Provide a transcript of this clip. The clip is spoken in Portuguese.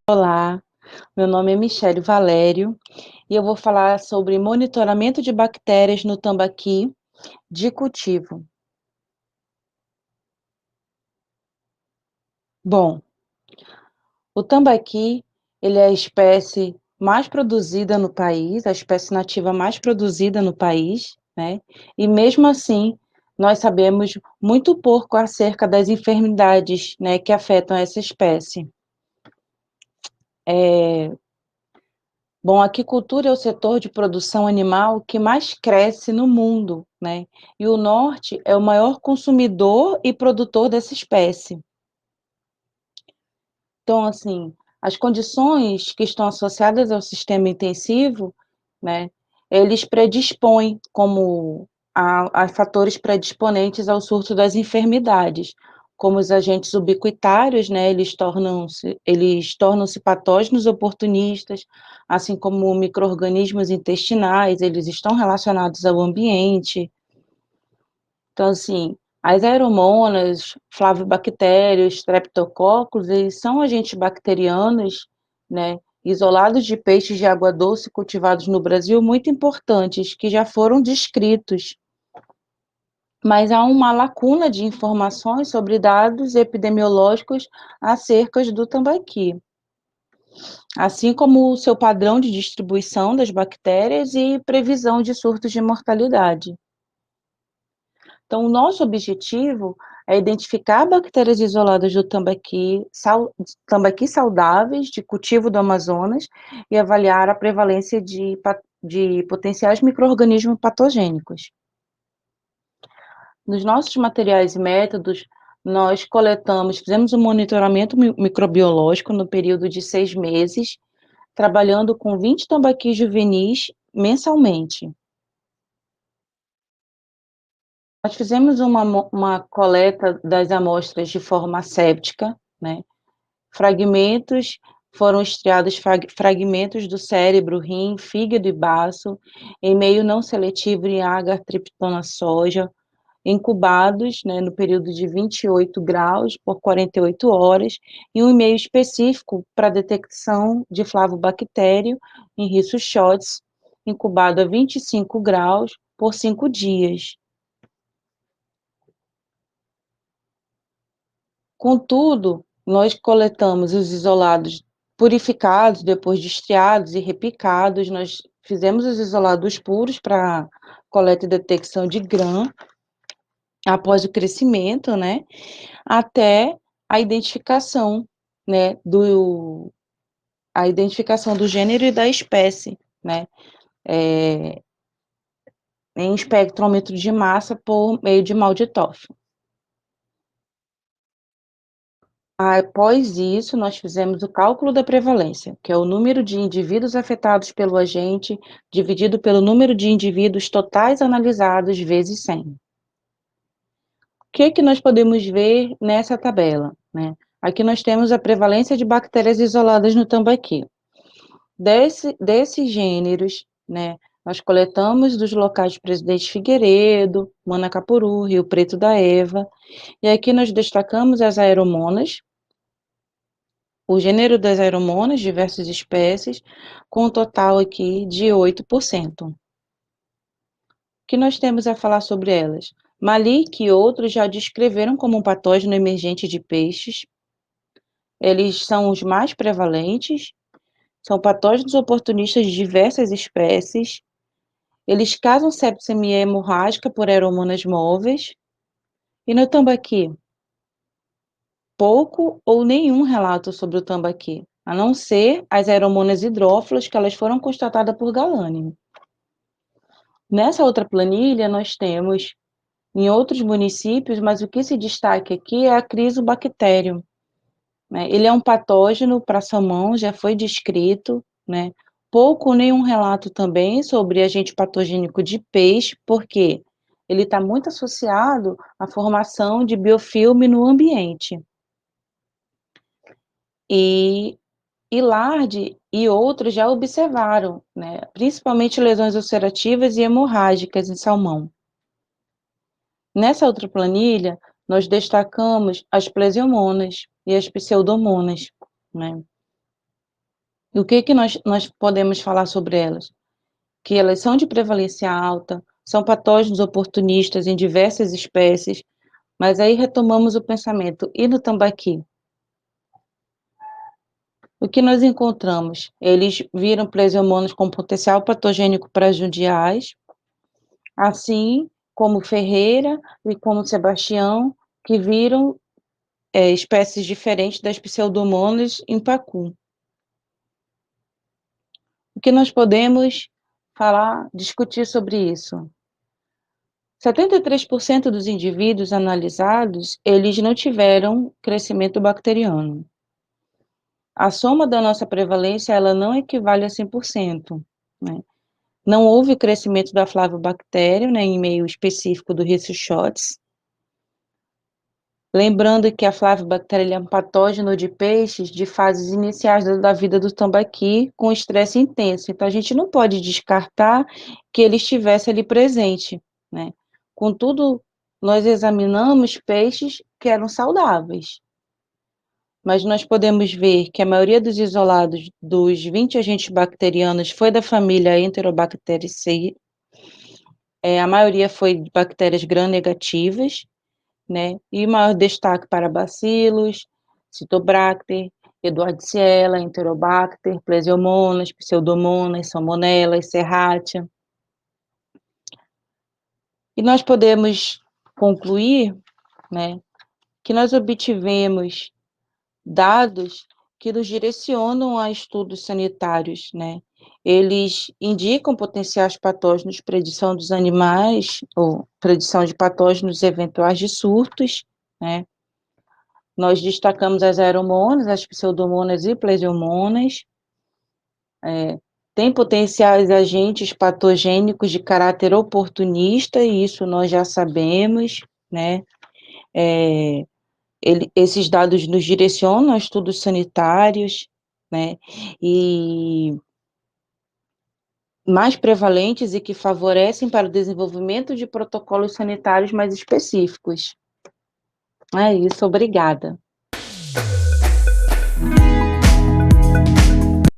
Olá, meu nome é Michele Valério e eu vou falar sobre monitoramento de bactérias no tambaqui de cultivo. Bom, o tambaqui, ele é a espécie mais produzida no país, a espécie nativa mais produzida no país, né? E mesmo assim, nós sabemos muito pouco acerca das enfermidades, né, que afetam essa espécie. Bom, a aquicultura é o setor de produção animal que mais cresce no mundo, né? E o norte é o maior consumidor e produtor dessa espécie. Então, assim, as condições que estão associadas ao sistema intensivo, né, eles predispõem como a fatores predisponentes ao surto das enfermidades, como os agentes ubiquitários, né, eles tornam-se patógenos oportunistas, assim como micro-organismos intestinais, eles estão relacionados ao ambiente. Então, assim, as aeromonas, flavobactérios, streptococcus, eles são agentes bacterianos, né, isolados de peixes de água doce cultivados no Brasil, muito importantes, que já foram descritos. Mas há uma lacuna de informações sobre dados epidemiológicos acerca do tambaqui, assim como o seu padrão de distribuição das bactérias e previsão de surtos de mortalidade. Então, o nosso objetivo é identificar bactérias isoladas do tambaqui saudáveis de cultivo do Amazonas e avaliar a prevalência de potenciais micro-organismos patogênicos. Nos nossos materiais e métodos, nós fizemos um monitoramento microbiológico no período de 6 meses, trabalhando com 20 tambaquis juvenis mensalmente. Nós fizemos uma coleta das amostras de forma asséptica, né? Fragmentos foram estriados fragmentos do cérebro, rim, fígado e baço, em meio não seletivo em agar, triptona, soja, incubados, né, no período de 28 graus por 48 horas, e um e-mail específico para detecção de flavobactério em riço shots, incubado a 25 graus por 5 dias. Contudo, nós coletamos os isolados purificados, depois de estriados e repicados, nós fizemos os isolados puros para coleta e detecção de Gram, após o crescimento, né, até a identificação, né, a identificação do gênero e da espécie, né, em espectrômetro de massa por meio de Malditorf. Após isso, nós fizemos o cálculo da prevalência, que é o número de indivíduos afetados pelo agente dividido pelo número de indivíduos totais analisados vezes 100. O que nós podemos ver nessa tabela, né? Aqui nós temos a prevalência de bactérias isoladas no tambaqui. Desses gêneros, né, nós coletamos dos locais de Presidente Figueiredo, Manacapuru, Rio Preto da Eva, e aqui nós destacamos as aeromonas, o gênero das aeromonas, diversas espécies, com um total aqui de 8%. O que nós temos a falar sobre elas? Malik e outros já descreveram como um patógeno emergente de peixes. Eles são os mais prevalentes, são patógenos oportunistas de diversas espécies. Eles causam sepsemia hemorrágica por aeromonas móveis. E no tambaqui? Pouco ou nenhum relato sobre o tambaqui, a não ser as aeromonas hidrófilas, que elas foram constatadas por Galani. Nessa outra planilha, nós temos em outros municípios, mas o que se destaca aqui é a Crisobacterium, né? Ele é um patógeno para salmão, já foi descrito, né? Pouco ou nenhum relato também sobre agente patogênico de peixe, porque ele está muito associado à formação de biofilme no ambiente. E Lard e outros já observaram, né, principalmente lesões ulcerativas e hemorrágicas em salmão. Nessa outra planilha, nós destacamos as plesiomonas e as pseudomonas, né? E o que que nós podemos falar sobre elas? Que elas são de prevalência alta, são patógenos oportunistas em diversas espécies, mas aí retomamos o pensamento, e no tambaqui? O que nós encontramos? Eles viram plesiomonas com potencial patogênico prejudiciais, assim como Ferreira e como Sebastião, que viram espécies diferentes das pseudomonas em pacu. O que nós podemos falar, discutir sobre isso? 73% dos indivíduos analisados, eles não tiveram crescimento bacteriano. A soma da nossa prevalência, ela não equivale a 100%, né? Não houve crescimento da flavobactéria, né, em meio específico do Rhizostotes. Lembrando que a flavobactéria é um patógeno de peixes de fases iniciais da vida do tambaqui com estresse intenso. Então, a gente não pode descartar que ele estivesse ali presente, né? Contudo, nós examinamos peixes que eram saudáveis, mas nós podemos ver que a maioria dos isolados dos 20 agentes bacterianos foi da família Enterobacteriaceae, a maioria foi de bactérias gram-negativas, né? E maior destaque para bacilos, Citobacter, Edwardiella, Enterobacter, Plesiomonas, Pseudomonas, Salmonella, Serratia. E nós podemos concluir, né, que nós obtivemos dados que nos direcionam a estudos sanitários, né? Eles indicam potenciais patógenos, predição dos animais, ou predição de patógenos eventuais de surtos, né? Nós destacamos as aeromonas, as pseudomonas e plesiomonas, tem potenciais agentes patogênicos de caráter oportunista, e isso nós já sabemos, né? Esses dados nos direcionam a estudos sanitários, né? E mais prevalentes e que favorecem para o desenvolvimento de protocolos sanitários mais específicos. É isso, obrigada.